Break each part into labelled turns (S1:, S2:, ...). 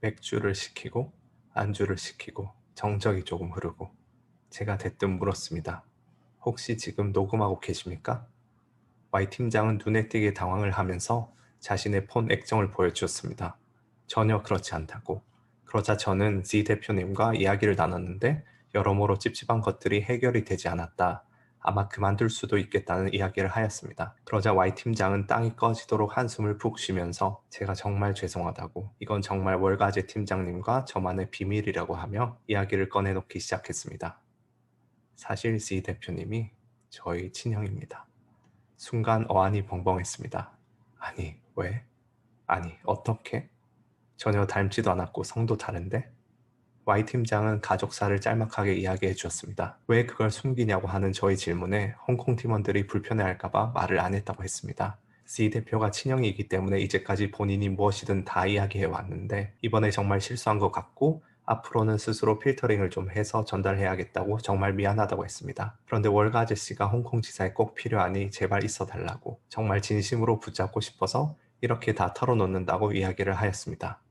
S1: 맥주를 시키고 안주를 시키고 정적이 조금 흐르고 제가 대뜸 물었습니다. 혹시 지금 녹음하고 계십니까? Y 팀장은 눈에 띄게 당황을 하면서 자신의 폰 액정을 보여주었습니다. 전혀 그렇지 않다고. 그러자 저는 Z 대표님과 이야기를 나눴는데 여러모로 찝찝한 것들이 해결이 되지 않았다. 아마 그만둘 수도 있겠다는 이야기를 하였습니다. 그러자 Y 팀장은 땅이 꺼지도록 한숨을 푹 쉬면서 제가 정말 죄송하다고, 이건 정말 월가제 팀장님과 저만의 비밀이라고 하며 이야기를 꺼내놓기 시작했습니다. 사실 Z 대표님이 저희 친형입니다. 순간 어안이 벙벙했습니다. 아니, 왜? 아니, 어떻게? 전혀 닮지도 않았고 성도 다른데? Y 팀장은 가족사를 짤막하게 이야기해 주었습니다. 왜 그걸 숨기냐고 하는 저의 질문에 홍콩 팀원들이 불편해할까봐 말을 안 했다고 했습니다. C 대표가 친형이기 때문에 이제까지 본인이 무엇이든 다 이야기해 왔는데 이번에 정말 실수한 것 같고 앞으로는 스스로 필터링을 좀 해서 전달해야겠다고 정말 미안하다고 했습니다. 그런데 월가 아저씨가 홍콩 지사에 꼭 필요하니 제발 있어 달라고 정말 진심으로 붙잡고 싶어서 이렇게 다 털어놓는다고 이야기를 하였습니다.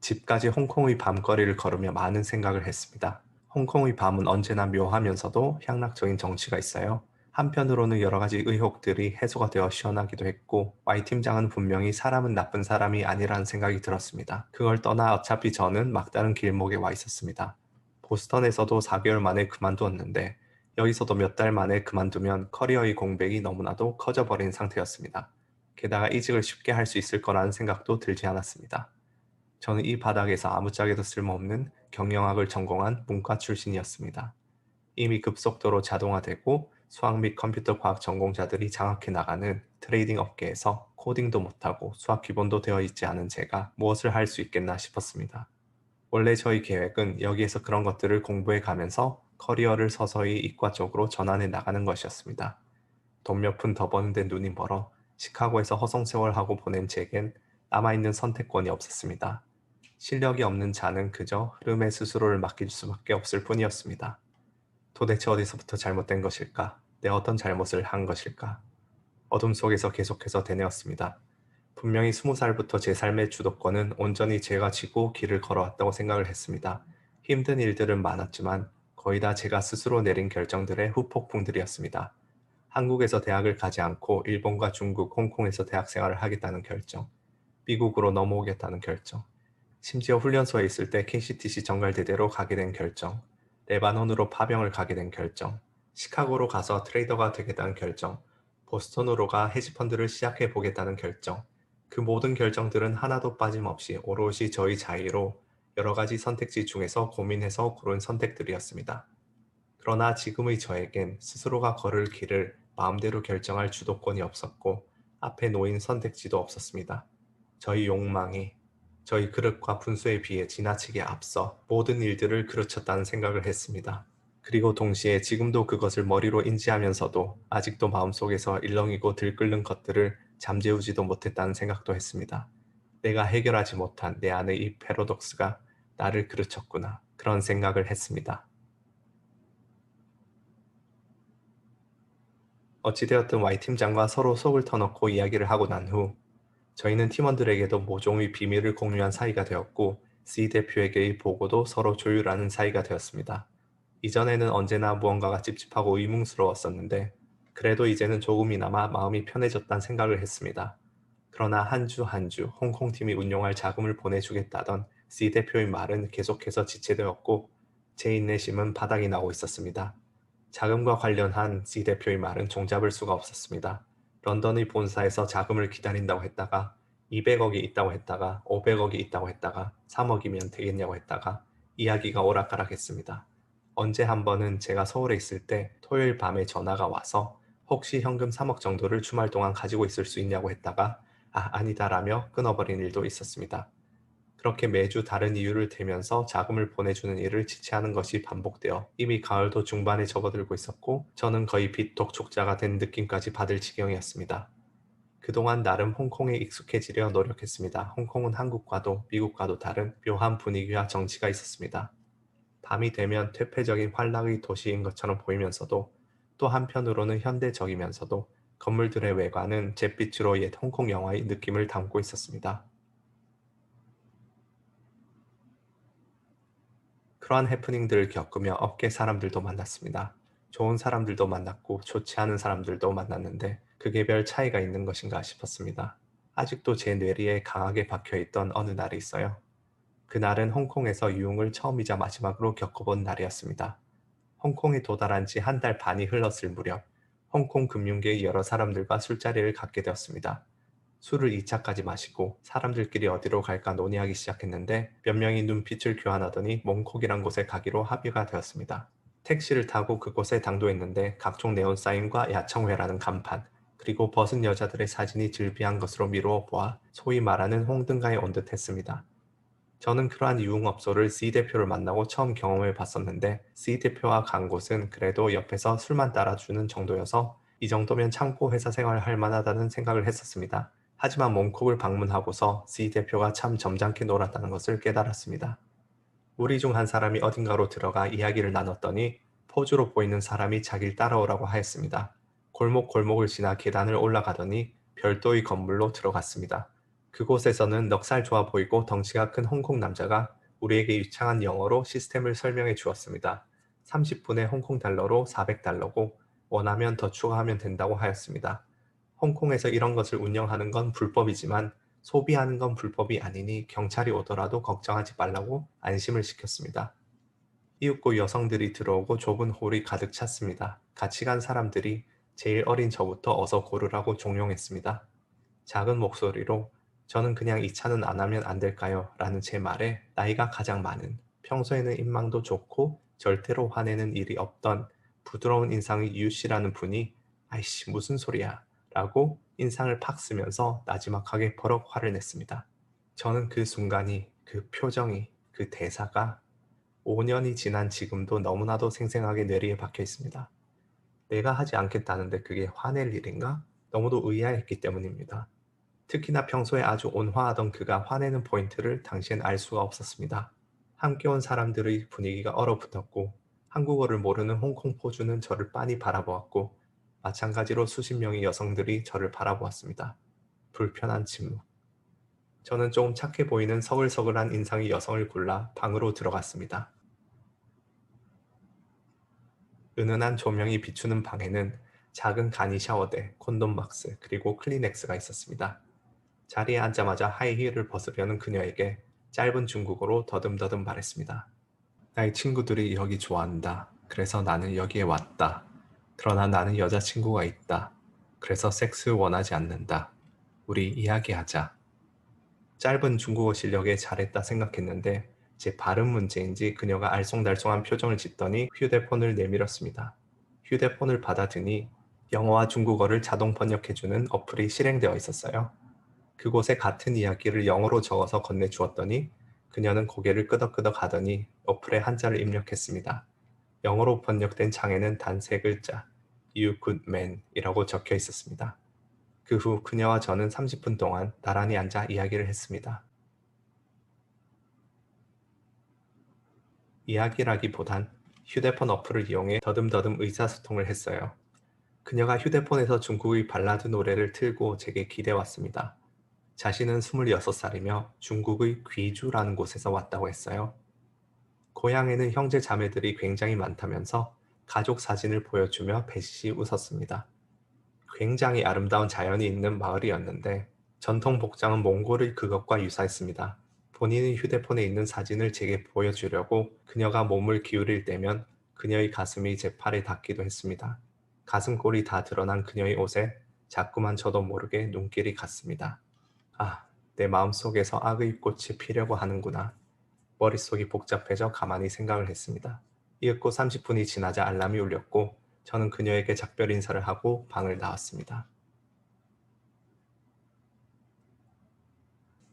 S1: 집까지 홍콩의 밤거리를 걸으며 많은 생각을 했습니다. 홍콩의 밤은 언제나 묘하면서도 향락적인 정취가 있어요. 한편으로는 여러 가지 의혹들이 해소가 되어 시원하기도 했고, Y 팀장은 분명히 사람은 나쁜 사람이 아니라는 생각이 들었습니다. 그걸 떠나 어차피 저는 막다른 길목에 와 있었습니다. 보스턴에서도 4개월 만에 그만두었는데, 여기서도 몇 달 만에 그만두면 커리어의 공백이 너무나도 커져버린 상태였습니다. 게다가 이직을 쉽게 할 수 있을 거라는 생각도 들지 않았습니다. 저는 이 바닥에서 아무짝에도 쓸모없는 경영학을 전공한 문과 출신이었습니다. 이미 급속도로 자동화되고 수학 및 컴퓨터 과학 전공자들이 장악해 나가는 트레이딩 업계에서 코딩도 못하고 수학 기본도 되어 있지 않은 제가 무엇을 할 수 있겠나 싶었습니다. 원래 저희 계획은 여기에서 그런 것들을 공부해 가면서 커리어를 서서히 이과 쪽으로 전환해 나가는 것이었습니다. 돈 몇 푼 더 버는데 눈이 멀어 시카고에서 허송세월하고 보낸 제겐 남아있는 선택권이 없었습니다. 실력이 없는 자는 그저 흐름에 스스로를 맡길 수밖에 없을 뿐이었습니다. 도대체 어디서부터 잘못된 것일까? 내 어떤 잘못을 한 것일까? 어둠 속에서 계속해서 되뇌었습니다. 분명히 20살부터 제 삶의 주도권은 온전히 제가 쥐고 길을 걸어왔다고 생각을 했습니다. 힘든 일들은 많았지만 거의 다 제가 스스로 내린 결정들의 후폭풍들이었습니다. 한국에서 대학을 가지 않고 일본과 중국, 홍콩에서 대학 생활을 하겠다는 결정, 미국으로 넘어오겠다는 결정, 심지어 훈련소에 있을 때 KCTC 정갈대대로 가게 된 결정, 레바논으로 파병을 가게 된 결정, 시카고로 가서 트레이더가 되겠다는 결정, 보스턴으로 가 헤지펀드를 시작해 보겠다는 결정, 그 모든 결정들은 하나도 빠짐없이 오롯이 저희 자의로 여러 가지 선택지 중에서 고민해서 고른 선택들이었습니다. 그러나 지금의 저에겐 스스로가 걸을 길을 마음대로 결정할 주도권이 없었고 앞에 놓인 선택지도 없었습니다. 저희 욕망이 저희 그릇과 분수에 비해 지나치게 앞서 모든 일들을 그르쳤다는 생각을 했습니다. 그리고 동시에 지금도 그것을 머리로 인지하면서도 아직도 마음속에서 일렁이고 들끓는 것들을 잠재우지도 못했다는 생각도 했습니다. 내가 해결하지 못한 내 안의 이 패러독스가 나를 그르쳤구나. 그런 생각을 했습니다. 어찌되었든 Y팀장과 서로 속을 터놓고 이야기를 하고 난 후 저희는 팀원들에게도 모종의 비밀을 공유한 사이가 되었고 C 대표에게의 보고도 서로 조율하는 사이가 되었습니다. 이전에는 언제나 무언가가 찝찝하고 의문스러웠었는데 그래도 이제는 조금이나마 마음이 편해졌다는 생각을 했습니다. 그러나 한 주 한 주 홍콩팀이 운용할 자금을 보내주겠다던 C 대표의 말은 계속해서 지체되었고 제 인내심은 바닥이 나고 있었습니다. 자금과 관련한 C 대표의 말은 종잡을 수가 없었습니다. 런던의 본사에서 자금을 기다린다고 했다가 200억이 있다고 했다가 500억이 있다고 했다가 3억이면 되겠냐고 했다가 이야기가 오락가락했습니다. 언제 한 번은 제가 서울에 있을 때 토요일 밤에 전화가 와서 혹시 현금 3억 정도를 주말 동안 가지고 있을 수 있냐고 했다가 아니다라며 끊어버린 일도 있었습니다. 그렇게 매주 다른 이유를 대면서 자금을 보내주는 일을 지체하는 것이 반복되어 이미 가을도 중반에 접어들고 있었고 저는 거의 빚 독촉자가 된 느낌까지 받을 지경이었습니다. 그동안 나름 홍콩에 익숙해지려 노력했습니다. 홍콩은 한국과도 미국과도 다른 묘한 분위기와 정치가 있었습니다. 밤이 되면 퇴폐적인 환락의 도시인 것처럼 보이면서도 또 한편으로는 현대적이면서도 건물들의 외관은 잿빛으로 옛 홍콩 영화의 느낌을 담고 있었습니다. 그러한 해프닝들을 겪으며 업계 사람들도 만났습니다. 좋은 사람들도 만났고 좋지 않은 사람들도 만났는데 그게 별 차이가 있는 것인가 싶었습니다. 아직도 제 뇌리에 강하게 박혀있던 어느 날이 있어요. 그날은 홍콩에서 유흥을 처음이자 마지막으로 겪어본 날이었습니다. 홍콩에 도달한 지 한 달 반이 흘렀을 무렵 홍콩 금융계의 여러 사람들과 술자리를 갖게 되었습니다. 술을 2차까지 마시고 사람들끼리 어디로 갈까 논의하기 시작했는데 몇 명이 눈빛을 교환하더니 몽콕이란 곳에 가기로 합의가 되었습니다. 택시를 타고 그곳에 당도했는데 각종 네온사인과 야청회라는 간판, 그리고 벗은 여자들의 사진이 즐비한 것으로 미루어 보아 소위 말하는 홍등가에 온 듯 했습니다. 저는 그러한 유흥업소를 C대표를 만나고 처음 경험해 봤었는데 C대표와 간 곳은 그래도 옆에서 술만 따라주는 정도여서 이 정도면 참고 회사 생활을 할 만하다는 생각을 했었습니다. 하지만 몽콕을 방문하고서 C대표가 참 점잖게 놀았다는 것을 깨달았습니다. 우리 중 한 사람이 어딘가로 들어가 이야기를 나눴더니 포주로 보이는 사람이 자기를 따라오라고 하였습니다. 골목골목을 지나 계단을 올라가더니 별도의 건물로 들어갔습니다. 그곳에서는 넉살 좋아 보이고 덩치가 큰 홍콩 남자가 우리에게 유창한 영어로 시스템을 설명해 주었습니다. 30분에 홍콩 달러로 400달러고 원하면 더 추가하면 된다고 하였습니다. 홍콩에서 이런 것을 운영하는 건 불법이지만 소비하는 건 불법이 아니니 경찰이 오더라도 걱정하지 말라고 안심을 시켰습니다. 이윽고 여성들이 들어오고 좁은 홀이 가득 찼습니다. 같이 간 사람들이 제일 어린 저부터 어서 고르라고 종용했습니다. 작은 목소리로 저는 그냥 이 차는 안 하면 안 될까요? 라는 제 말에 나이가 가장 많은, 평소에는 인망도 좋고 절대로 화내는 일이 없던 부드러운 인상의 유 씨라는 분이 아이씨 무슨 소리야 라고 인상을 팍 쓰면서 나지막하게 버럭 화를 냈습니다. 저는 그 순간이, 그 표정이, 그 대사가 5년이 지난 지금도 너무나도 생생하게 뇌리에 박혀 있습니다. 내가 하지 않겠다는데 그게 화낼 일인가? 너무도 의아했기 때문입니다. 특히나 평소에 아주 온화하던 그가 화내는 포인트를 당시엔 알 수가 없었습니다. 함께 온 사람들의 분위기가 얼어붙었고 한국어를 모르는 홍콩 포주는 저를 빤히 바라보았고 마찬가지로 수십 명의 여성들이 저를 바라보았습니다. 불편한 침묵. 저는 조금 착해 보이는 서글서글한 인상의 여성을 골라 방으로 들어갔습니다. 은은한 조명이 비추는 방에는 작은 간이 샤워대, 콘돔 박스, 그리고 클리넥스가 있었습니다. 자리에 앉자마자 하이힐을 벗으려는 그녀에게 짧은 중국어로 더듬더듬 말했습니다. 나의 친구들이 여기 좋아한다. 그래서 나는 여기에 왔다. 그러나 나는 여자친구가 있다. 그래서 섹스 원하지 않는다. 우리 이야기하자. 짧은 중국어 실력에 잘했다 생각했는데 제 발음 문제인지 그녀가 알쏭달쏭한 표정을 짓더니 휴대폰을 내밀었습니다. 휴대폰을 받아드니 영어와 중국어를 자동 번역해주는 어플이 실행되어 있었어요. 그곳에 같은 이야기를 영어로 적어서 건네주었더니 그녀는 고개를 끄덕끄덕 하더니 어플에 한자를 입력했습니다. 영어로 번역된 창에는 단 세 글자 You good man 이라고 적혀 있었습니다. 그 후 그녀와 저는 30분 동안 나란히 앉아 이야기를 했습니다. 이야기라기보단 휴대폰 어플을 이용해 더듬더듬 의사소통을 했어요. 그녀가 휴대폰에서 중국의 발라드 노래를 틀고 제게 기대왔습니다. 자신은 26살이며 중국의 귀주라는 곳에서 왔다고 했어요. 고향에는 형제 자매들이 굉장히 많다면서 가족 사진을 보여주며 배시시 웃었습니다. 굉장히 아름다운 자연이 있는 마을이었는데 전통 복장은 몽골의 그것과 유사했습니다. 본인의 휴대폰에 있는 사진을 제게 보여주려고 그녀가 몸을 기울일 때면 그녀의 가슴이 제 팔에 닿기도 했습니다. 가슴골이 다 드러난 그녀의 옷에 자꾸만 저도 모르게 눈길이 갔습니다. 아, 내 마음속에서 악의 꽃이 피려고 하는구나. 머릿속이 복잡해져 가만히 생각을 했습니다. 이윽고 30분이 지나자 알람이 울렸고 저는 그녀에게 작별 인사를 하고 방을 나왔습니다.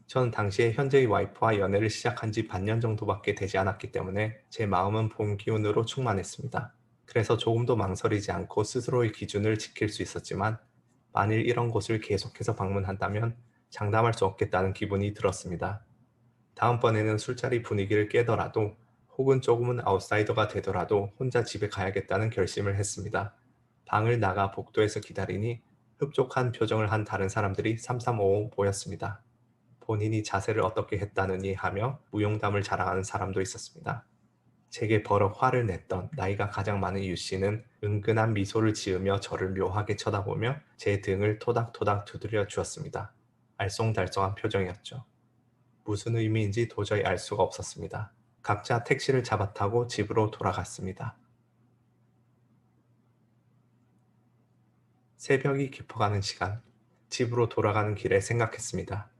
S1: 저는 당시에 현재의 와이프와 연애를 시작한 지 반년 정도밖에 되지 않았기 때문에 제 마음은 봄 기운으로 충만했습니다. 그래서 조금도 망설이지 않고 스스로의 기준을 지킬 수 있었지만 만일 이런 곳을 계속해서 방문한다면 장담할 수 없겠다는 기분이 들었습니다. 다음번에는 술자리 분위기를 깨더라도 혹은 조금은 아웃사이더가 되더라도 혼자 집에 가야겠다는 결심을 했습니다. 방을 나가 복도에서 기다리니 흡족한 표정을 한 다른 사람들이 삼삼오오 보였습니다. 본인이 자세를 어떻게 했다느니 하며 무용담을 자랑하는 사람도 있었습니다. 제게 버럭 화를 냈던 나이가 가장 많은 유 씨는 은근한 미소를 지으며 저를 묘하게 쳐다보며 제 등을 토닥토닥 두드려 주었습니다. 알쏭달쏭한 표정이었죠. 무슨 의미인지 도저히 알 수가 없었습니다. 각자 택시를 잡아 타고 집으로 돌아갔습니다. 새벽이 깊어가는 시간, 집으로 돌아가는 길에 생각했습니다.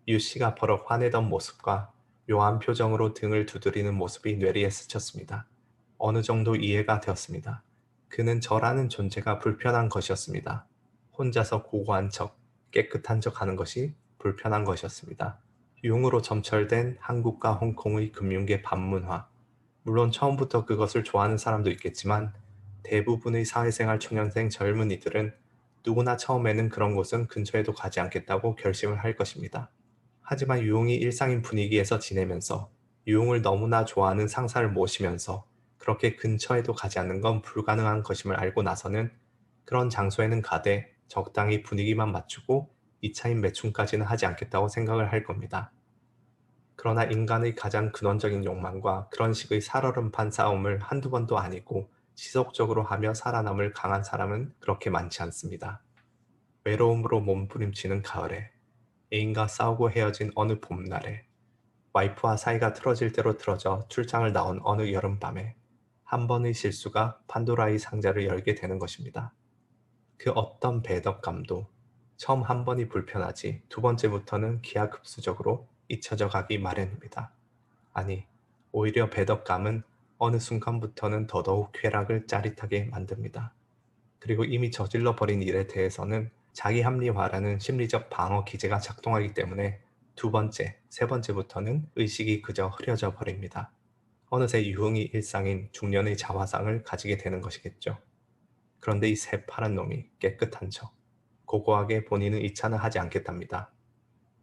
S1: 유 씨가 버럭 화내던 모습과 묘한 표정으로 등을 두드리는 모습이 뇌리에 스쳤습니다. 어느 정도 이해가 되었습니다. 그는 저라는 존재가 불편한 것이었습니다. 혼자서 고고한 척, 깨끗한 척 하는 것이 불편한 것이었습니다. 융으로 점철된 한국과 홍콩의 금융계 반문화. 물론 처음부터 그것을 좋아하는 사람도 있겠지만 대부분의 사회생활 초년생 젊은이들은 누구나 처음에는 그런 곳은 근처에도 가지 않겠다고 결심을 할 것입니다. 하지만 유흥이 일상인 분위기에서 지내면서 유흥을 너무나 좋아하는 상사를 모시면서 그렇게 근처에도 가지 않는 건 불가능한 것임을 알고 나서는 그런 장소에는 가되 적당히 분위기만 맞추고 2차인 매춘까지는 하지 않겠다고 생각을 할 겁니다. 그러나 인간의 가장 근원적인 욕망과 그런 식의 살얼음판 싸움을 한두 번도 아니고 지속적으로 하며 살아남을 강한 사람은 그렇게 많지 않습니다. 외로움으로 몸부림치는 가을에, 애인과 싸우고 헤어진 어느 봄날에, 와이프와 사이가 틀어질 대로 틀어져 출장을 나온 어느 여름밤에 한 번의 실수가 판도라의 상자를 열게 되는 것입니다. 그 어떤 배덕감도 처음 한 번이 불편하지 두 번째부터는 기하급수적으로 잊혀져 가기 마련입니다. 아니, 오히려 배덕감은 어느 순간부터는 더더욱 쾌락을 짜릿하게 만듭니다. 그리고 이미 저질러 버린 일에 대해서는 자기 합리화라는 심리적 방어 기제가 작동하기 때문에 두 번째, 세 번째부터는 의식이 그저 흐려져 버립니다. 어느새 유흥이 일상인 중년의 자화상을 가지게 되는 것이겠죠. 그런데 이 새파란 놈이 깨끗한 척, 고고하게 본인은 이 차는 하지 않겠답니다.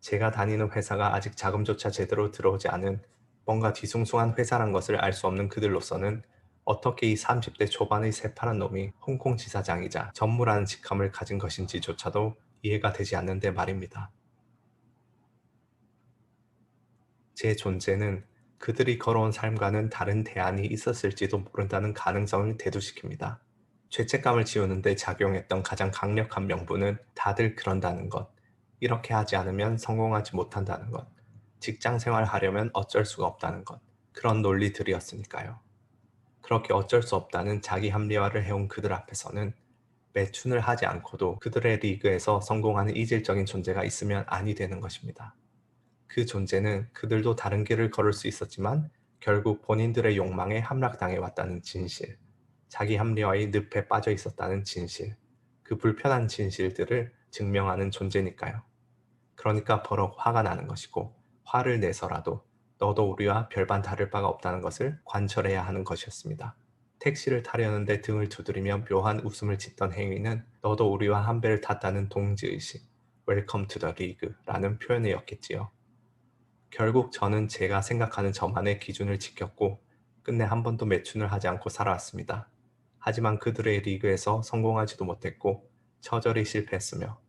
S1: 제가 다니는 회사가 아직 자금조차 제대로 들어오지 않은 뭔가 뒤숭숭한 회사란 것을 알 수 없는 그들로서는 어떻게 이 30대 초반의 새파란 놈이 홍콩 지사장이자 전무라는 직함을 가진 것인지조차도 이해가 되지 않는데 말입니다. 제 존재는 그들이 걸어온 삶과는 다른 대안이 있었을지도 모른다는 가능성을 대두시킵니다. 죄책감을 지우는데 작용했던 가장 강력한 명분은 다들 그런다는 것, 이렇게 하지 않으면 성공하지 못한다는 것, 직장 생활 하려면 어쩔 수가 없다는 것, 그런 논리들이었으니까요. 그렇게 어쩔 수 없다는 자기 합리화를 해온 그들 앞에서는 매춘을 하지 않고도 그들의 리그에서 성공하는 이질적인 존재가 있으면 아니 되는 것입니다. 그 존재는 그들도 다른 길을 걸을 수 있었지만 결국 본인들의 욕망에 함락당해 왔다는 진실, 자기 합리화의 늪에 빠져 있었다는 진실, 그 불편한 진실들을 증명하는 존재니까요. 그러니까 버럭 화가 나는 것이고 화를 내서라도 너도 우리와 별반 다를 바가 없다는 것을 관철해야 하는 것이었습니다. 택시를 타려는데 등을 두드리며 묘한 웃음을 짓던 행위는 너도 우리와 한 배를 탔다는 동지의식, 웰컴 투 더 리그라는 표현이었겠지요. 결국 저는 제가 생각하는 저만의 기준을 지켰고 끝내 한 번도 매춘을 하지 않고 살아왔습니다. 하지만 그들의 리그에서 성공하지도 못했고 처절히 실패했으며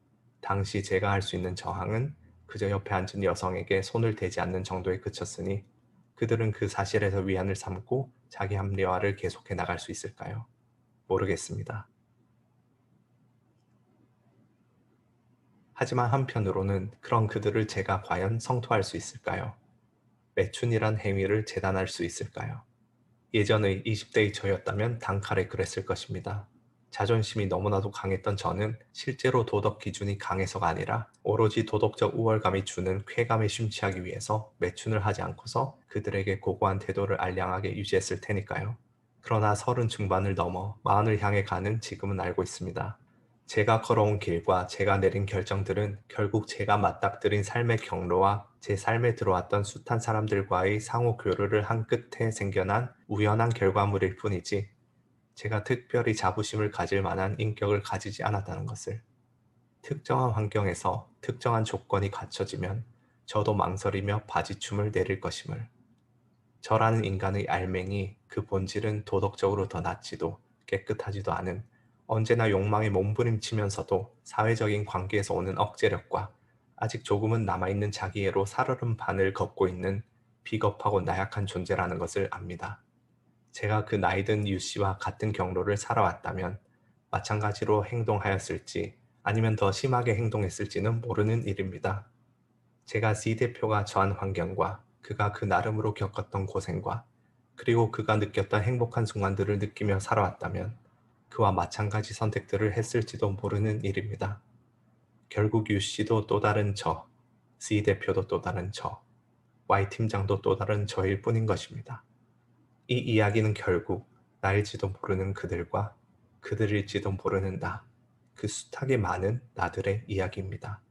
S1: 당시 제가 할 수 있는 저항은 그저 옆에 앉은 여성에게 손을 대지 않는 정도에 그쳤으니 그들은 그 사실에서 위안을 삼고 자기 합리화를 계속해 나갈 수 있을까요? 모르겠습니다. 하지만 한편으로는 그런 그들을 제가 과연 성토할 수 있을까요? 매춘이란 행위를 재단할 수 있을까요? 예전의 20대의 저였다면 단칼에 그랬을 것입니다. 자존심이 너무나도 강했던 저는 실제로 도덕 기준이 강해서가 아니라 오로지 도덕적 우월감이 주는 쾌감에 심취하기 위해서 매춘을 하지 않고서 그들에게 고고한 태도를 알량하게 유지했을 테니까요. 그러나 30 중반을 넘어 40을 향해 가는 지금은 알고 있습니다. 제가 걸어온 길과 제가 내린 결정들은 결국 제가 맞닥뜨린 삶의 경로와 제 삶에 들어왔던 숱한 사람들과의 상호 교류를 한 끝에 생겨난 우연한 결과물일 뿐이지 제가 특별히 자부심을 가질 만한 인격을 가지지 않았다는 것을, 특정한 환경에서 특정한 조건이 갖춰지면 저도 망설이며 바지춤을 내릴 것임을, 저라는 인간의 알맹이 그 본질은 도덕적으로 더 낮지도 깨끗하지도 않은 언제나 욕망에 몸부림치면서도 사회적인 관계에서 오는 억제력과 아직 조금은 남아있는 자기애로 살얼음 반을 걷고 있는 비겁하고 나약한 존재라는 것을 압니다. 제가 그 나이든 유 씨와 같은 경로를 살아왔다면 마찬가지로 행동하였을지 아니면 더 심하게 행동했을지는 모르는 일입니다. 제가 C 대표가 처한 환경과 그가 그 나름으로 겪었던 고생과 그리고 그가 느꼈던 행복한 순간들을 느끼며 살아왔다면 그와 마찬가지 선택들을 했을지도 모르는 일입니다. 결국 유 씨도 또 다른 저, C 대표도 또 다른 저, Y 팀장도 또 다른 저일 뿐인 것입니다. 이 이야기는 결국 나일지도 모르는 그들과 그들일지도 모르는 나, 그 숱하게 많은 나들의 이야기입니다.